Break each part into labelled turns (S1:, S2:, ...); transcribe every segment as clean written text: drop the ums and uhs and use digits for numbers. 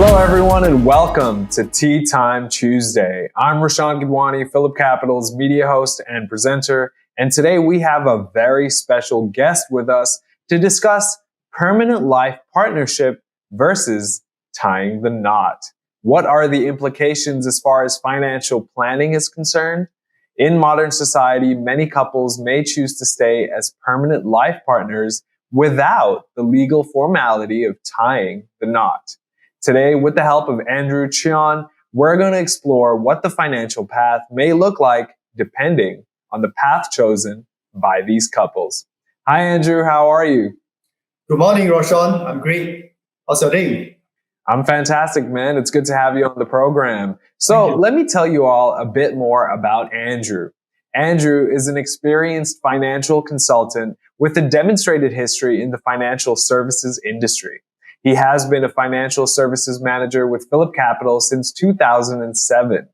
S1: Hello, everyone, and welcome to Tea Time Tuesday. I'm Rashawn Gidwani, Phillip Capital's media host and presenter, and today we have a very special guest with us to discuss permanent life partnership versus tying the knot. What are the implications as far as financial planning is concerned? In modern society, many couples may choose to stay as permanent life partners without the legal formality of tying the knot. Today, with the help of Andrew Chionh, we're going to explore what the financial path may look like depending on the path chosen by these couples. Hi, Andrew. How are you?
S2: Good morning, Roshan. I'm great. How's your day?
S1: I'm fantastic, man. It's good to have you on the program. So let me tell you all a bit more about Andrew. Andrew is an experienced financial consultant with a demonstrated history in the financial services industry. He has been a financial services manager with Phillip Capital since 2007.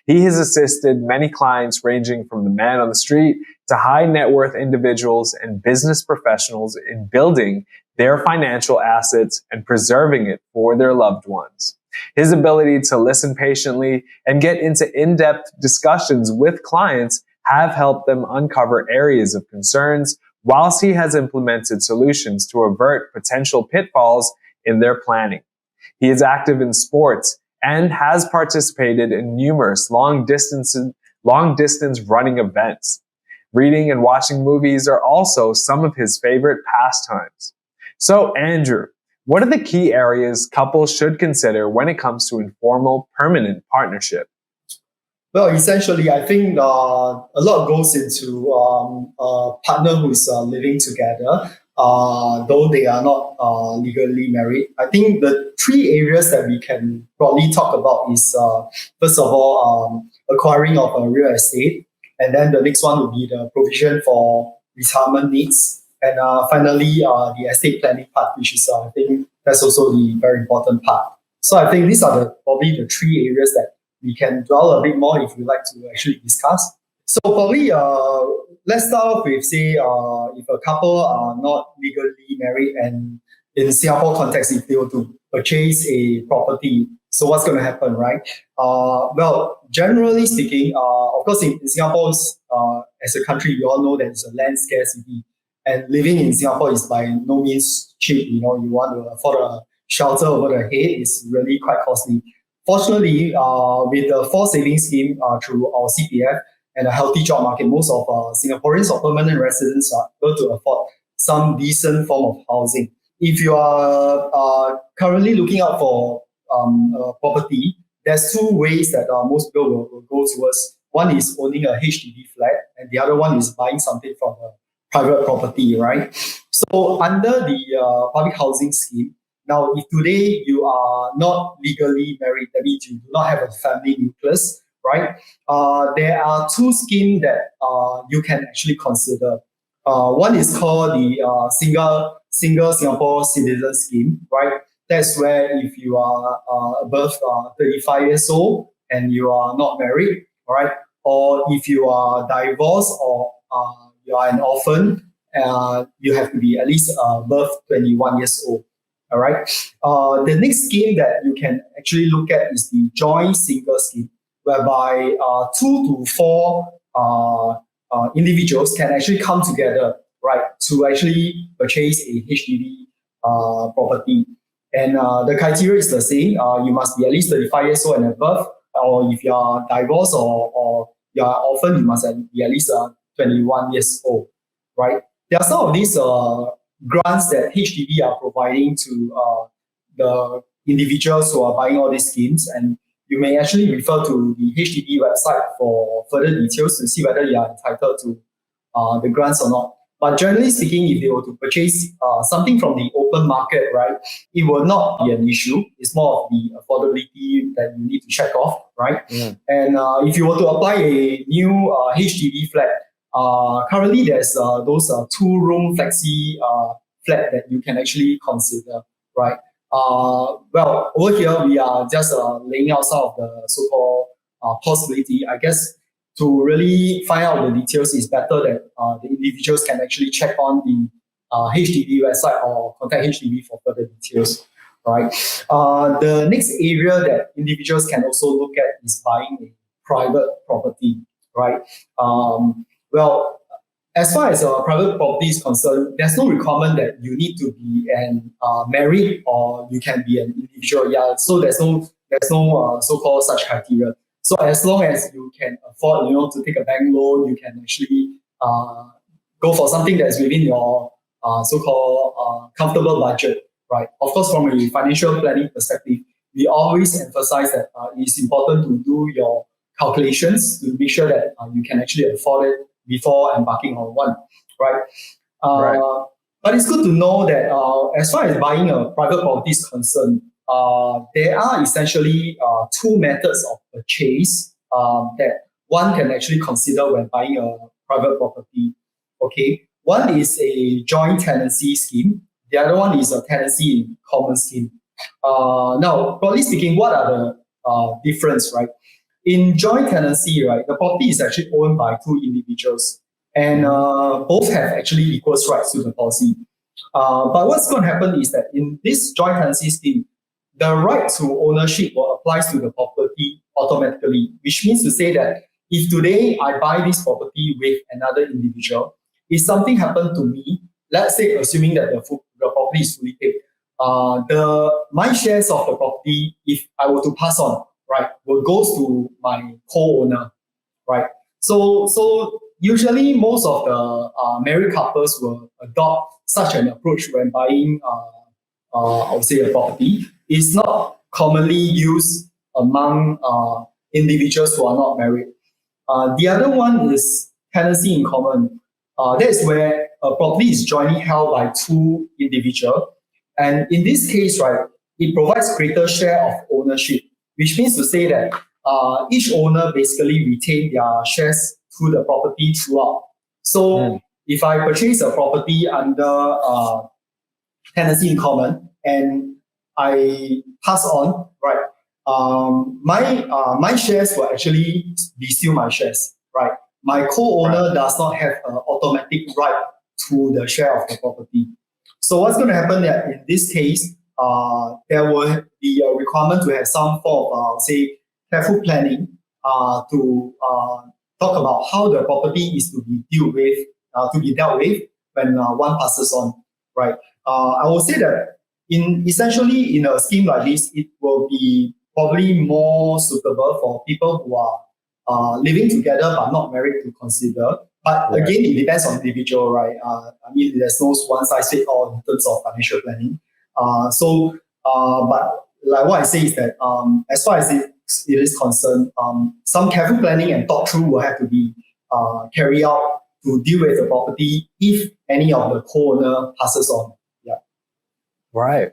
S1: He has assisted many clients ranging from the man on the street to high net worth individuals and business professionals in building their financial assets and preserving it for their loved ones. His ability to listen patiently and get into in-depth discussions with clients have helped them uncover areas of concerns, whilst he has implemented solutions to avert potential pitfalls in their planning. He is active in sports and has participated in numerous long distance running events. Reading and watching movies are also some of his favorite pastimes. So, Andrew, what are the key areas couples should consider when it comes to informal permanent partnership?
S2: Well, essentially, I think a lot goes into a partner who is living together, though they are not legally married. I think the three areas that we can broadly talk about is, first of all, acquiring of a real estate. And then the next one would be the provision for retirement needs. And finally, the estate planning part, which is, I think, that's also the very important part. So I think these are probably the three areas that we can dwell a bit more if you like to actually discuss. So probably let's start off with, say, if a couple are not legally married and in Singapore context, if they were to purchase a property, so what's going to happen, right? Well, generally speaking, of course, in Singapore, as a country, we all know that it's a land scarcity. And living in Singapore is by no means cheap. You know, you want to afford a shelter over the head, it's really quite costly. Fortunately, with the forced savings scheme through our CPF and a healthy job market, most of Singaporeans or permanent residents are able to afford some decent form of housing. If you are currently looking out for a property, there's two ways that most people will go towards. One is owning a HDB flat, and the other one is buying something from a private property, right? So under the public housing scheme, now, if today you are not legally married, that means you do not have a family nucleus, right? There are two schemes that you can actually consider. One is called the single Singapore citizen scheme, right? That's where if you are above 35 years old and you are not married, right? Or if you are divorced or you are an orphan, you have to be at least above 21 years old. All right. The next scheme that you can actually look at is the joint single scheme, whereby 2 to 4 individuals can actually come together, right, to actually purchase a HDB property. And the criteria is the same. You must be at least 35 years old and above, or if you are divorced or you are orphan, you must be at least 21 years old, right? There are some of these grants that HDB are providing to the individuals who are buying all these schemes, and you may actually refer to the HDB website for further details to see whether you are entitled to the grants or not. But generally speaking, if they were to purchase something from the open market, right, it will not be an issue. It's more of the affordability that you need to check off, right? And if you were to apply a new HDB flat, currently there's those 2-room flexi flat that you can actually consider, right? Well, over here we are just laying out some of the so-called possibility. I guess to really find out the details, it's better that the individuals can actually check on the HDB website or contact HDB for further details. right? The next area that individuals can also look at is buying a private property, right? Well, as far as private property is concerned, there's no requirement that you need to be an married or you can be an individual. Yeah, so there's no so-called such criteria. So as long as you can afford, to take a bank loan, you can actually go for something that's within your so-called comfortable budget, right? Of course, from a financial planning perspective, we always emphasize that it's important to do your calculations to make sure that you can actually afford it before embarking on one, right?
S1: Right.
S2: But it's good to know that as far as buying a private property is concerned, there are essentially two methods of purchase that one can actually consider when buying a private property. Okay, one is a joint tenancy scheme. The other one is a tenancy in common scheme. Now, broadly speaking, what are the difference, right? In joint tenancy, right, the property is actually owned by two individuals, and both have actually equal rights to the policy. But what's going to happen is that in this joint tenancy scheme, the right to ownership will apply to the property automatically, which means to say that if today I buy this property with another individual, if something happened to me, let's say assuming that the property is fully paid, my shares of the property, if I were to pass on, right, will goes to my co-owner, right? So usually most of the married couples will adopt such an approach when buying, I would say, a property. It's not commonly used among individuals who are not married. The other one is tenancy in common. That is where a property is jointly held by two individuals. And in this case, right, it provides greater share of ownership, which means to say that each owner basically retain their shares through the property throughout. So if I purchase a property under tenancy in common and I pass on, right, my shares will actually be still my shares, right? My co-owner does not have an automatic right to the share of the property. So what's going to happen that in this case, there will be a requirement to have some form of, say, careful planning to talk about how the property is to be dealt with when one passes on, right? I will say that essentially in a scheme like this, it will be probably more suitable for people who are living together but not married to consider. But again, it depends on individual, right? I mean, there's no one size fits all in terms of financial planning. But like what I say is that as far as it is concerned, some careful planning and thought through will have to be carried out to deal with the property if any of the co-owner passes on. Yeah.
S1: Right.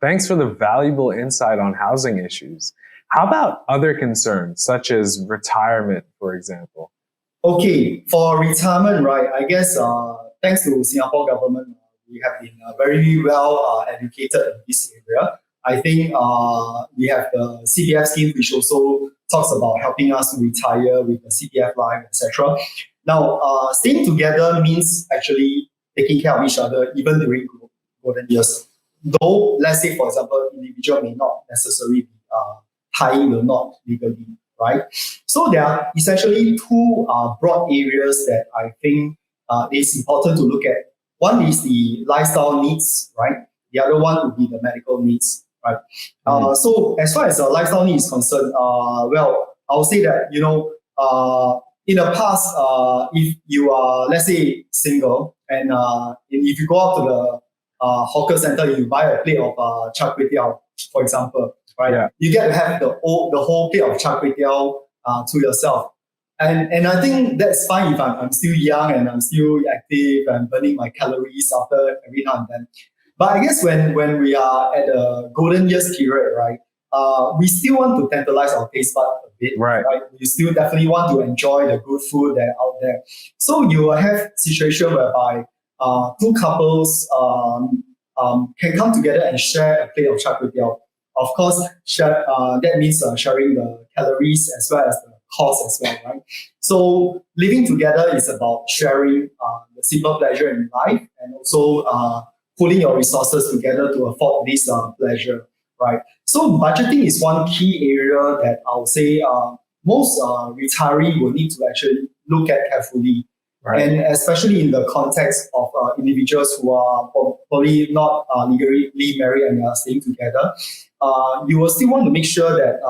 S1: Thanks for the valuable insight on housing issues. How about other concerns, such as retirement, for example?
S2: Okay, for retirement, right, I guess thanks to Singapore government, we have been very well educated in this area. I think we have the CPF scheme, which also talks about helping us to retire with the CPF life, etc. Now, staying together means actually taking care of each other even during golden years. Though, let's say, for example, individual may not necessarily be tying the knot legally, right? So there are essentially two broad areas that I think is important to look at. One is the lifestyle needs, right? The other one would be the medical needs, right? So as far as the lifestyle needs is concerned, well, I'll say that, in the past, if you are, let's say, single, and if you go out to the hawker center, you buy a plate of char kway teow, for example, right? Yeah. You get to have the whole plate of char kway teow to yourself. And I think that's fine if I'm still young and I'm still active and burning my calories after every now and then. But I guess when we are at a golden years period, right, we still want to tantalize our taste bud a bit, right? You still definitely want to enjoy the good food that are out there. So you will have situation whereby two couples can come together and share a plate of char kway teow. Of course, that means sharing the calories as well as the cost as well, right? So living together is about sharing the simple pleasure in life and also pulling your resources together to afford this pleasure, right? So budgeting is one key area that I would say most retiree will need to actually look at carefully.
S1: Right.
S2: And especially in the context of individuals who are probably not legally married and are staying together, you will still want to make sure that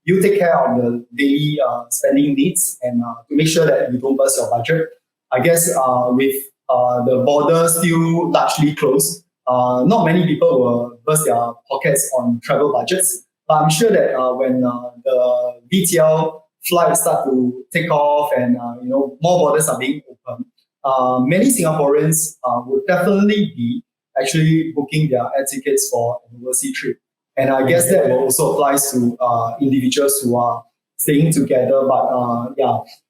S2: you take care of the daily spending needs and to make sure that you don't burst your budget. I guess with the border still largely closed, not many people will burst their pockets on travel budgets. But I'm sure that when the VTL flights start to take off and more borders are being opened, many Singaporeans would definitely be actually booking their air tickets for an overseas trip. And I guess that will also apply to individuals who are staying together, but on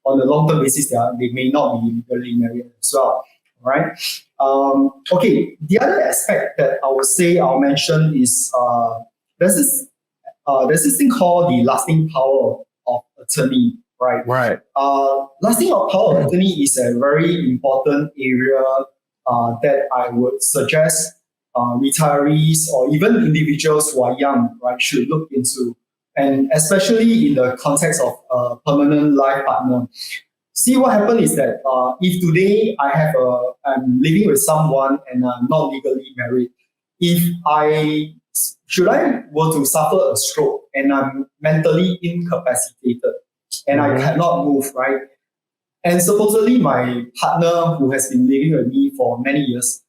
S2: a long-term basis, they may not be legally married as well. Right? Okay. The other aspect that I would say I'll mention is there's this thing called the lasting power of attorney. Right.
S1: Right.
S2: Lasting power of attorney is a very important area that I would suggest retirees or even individuals who are young, right, should look into, and especially in the context of a permanent life partner. See, what happened is that if today I'm living with someone and I'm not legally married, if I were to suffer a stroke and I'm mentally incapacitated and I cannot move, right? And supposedly my partner who has been living with me for many years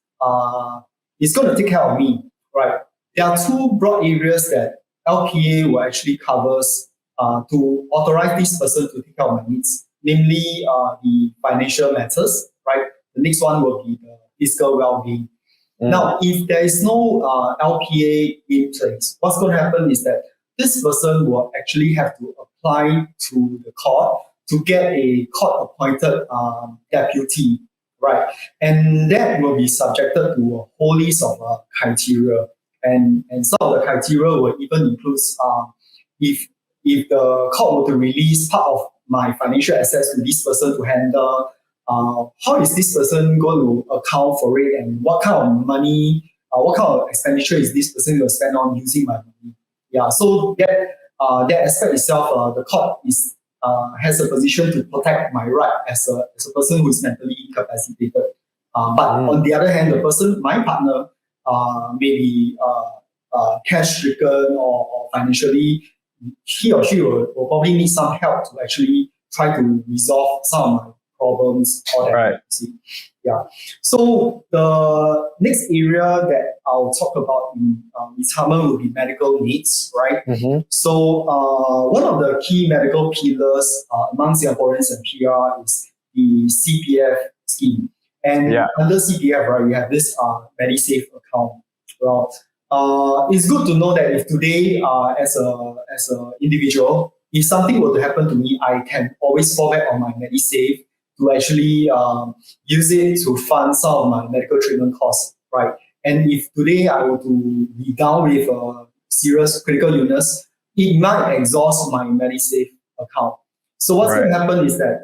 S2: is going to take care of me, right? There are two broad areas that LPA will actually covers to authorize this person to take care of my needs, namely the financial matters, right? The next one will be the physical well-being. Now, if there is no LPA in place, what's going to happen is that this person will actually have to apply to the court to get a court-appointed deputy, right? And that will be subjected to a whole list of criteria. And some of the criteria will even include if the court were to release part of my financial assets to this person to handle, how is this person going to account for it, and what kind of money, what kind of expenditure is this person going to spend on using my money? Yeah, so that aspect itself, the court has a position to protect my right as a person who is mentally incapacitated. But on the other hand, my partner, may be cash stricken or financially, he or she will probably need some help to actually try to resolve some of my problems. Or that,
S1: Right.
S2: see. Yeah. So the next area that I'll talk about in retirement will be medical needs, right? So one of the key medical pillars among Singaporeans and PR is the CPF scheme. And under CPF, right, we have this MediSave account. Well, it's good to know that if today, as a individual, if something were to happen to me, I can always fall back on my MediSave to actually use it to fund some of my medical treatment costs, right? And if today I were to be down with a serious critical illness, it might exhaust my MediSave account. So what's going to happen is that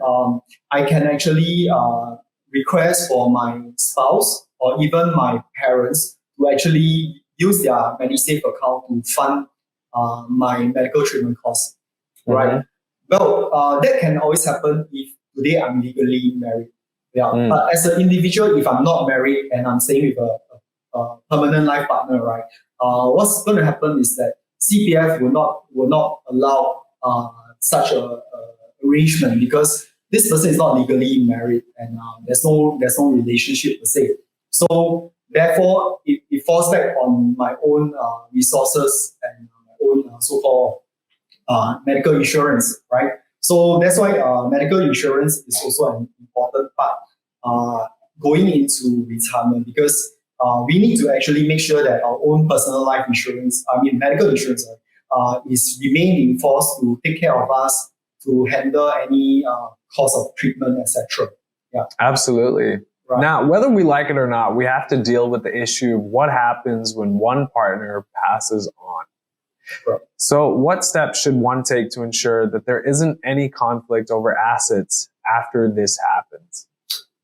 S2: I can actually request for my spouse or even my parents to actually use their MediSave account to fund my medical treatment costs, right? Well, that can always happen if today I'm legally married. Yeah. But as an individual, if I'm not married and I'm staying with a permanent life partner, right? What's going to happen is that CPF will not allow such a arrangement because this person is not legally married and there's no relationship per se. So therefore, it falls back on my own resources and my own so-called medical insurance, right? So that's why medical insurance is also an important part going into retirement because we need to actually make sure that our own personal life insurance, medical insurance, is remain in force to take care of us, to handle any cost of treatment, etc. Yeah,
S1: absolutely. Right. Now, whether we like it or not, we have to deal with the issue of what happens when one partner passes on.
S2: Right.
S1: So what steps should one take to ensure that there isn't any conflict over assets after this happens?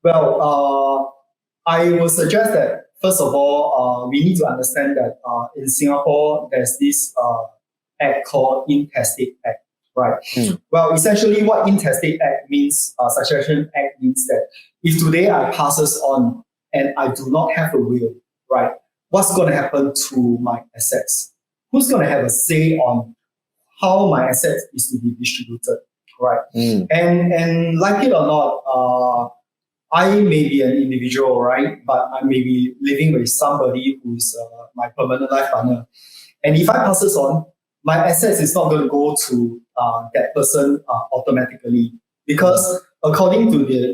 S2: Well, I would suggest that first of all, we need to understand that in Singapore, there's this act called Intestate Act, right? Well, essentially what Intestate Act means, Succession Act means that if today I passes on and I do not have a will, right, what's going to happen to my assets? Who's going to have a say on how my assets is to be distributed, right? And like it or not, I may be an individual, right? But I may be living with somebody who's my permanent life partner. And if I passes on, my assets is not going to go to that person automatically, because according to the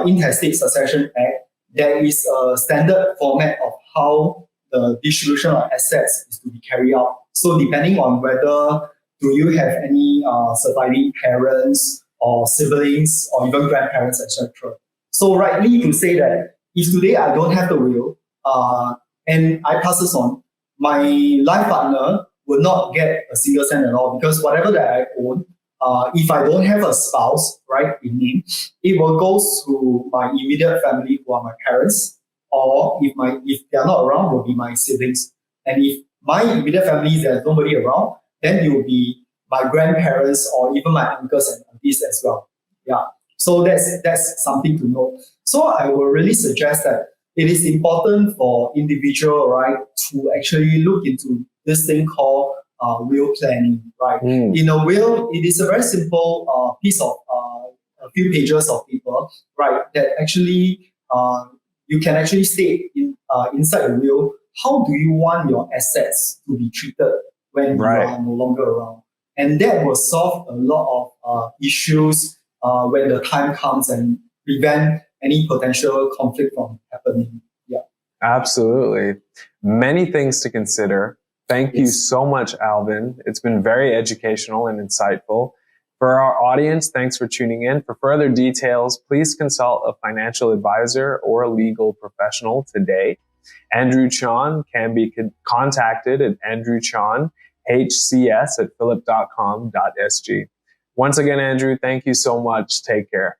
S2: Intestate Succession Act, there is a standard format of how the distribution of assets is to be carried out. So depending on whether do you have any surviving parents or siblings or even grandparents, etc. So rightly to say that if today I don't have the will and I passes on, my life partner will not get a single cent at all, because whatever that I own, if I don't have a spouse, right, in name, it will go to my immediate family, who are my parents, or if they are not around, will be my siblings. And if my immediate family, there's nobody around, then it will be my grandparents or even my uncles and aunties as well. Yeah. So that's something to know. So I will really suggest that it is important for individual, right, to actually look into this thing called will planning, right? In a will, it is a very simple piece of a few pages of paper, right, that actually you can actually state inside the will, how do you want your assets to be treated when you are no longer around? And that will solve a lot of issues when the time comes and prevent any potential conflict from happening. Yeah.
S1: Absolutely. Many things to consider. Thank you so much, Alvin. It's been very educational and insightful. For our audience, thanks for tuning in. For further details, please consult a financial advisor or a legal professional today. Andrew Chionh can be contacted at andrewchionhcs@phillip.com.sg. Once again, Andrew, thank you so much. Take care.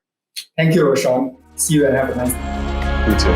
S2: Thank you, Roshan. See you and have a nice day.
S1: You too.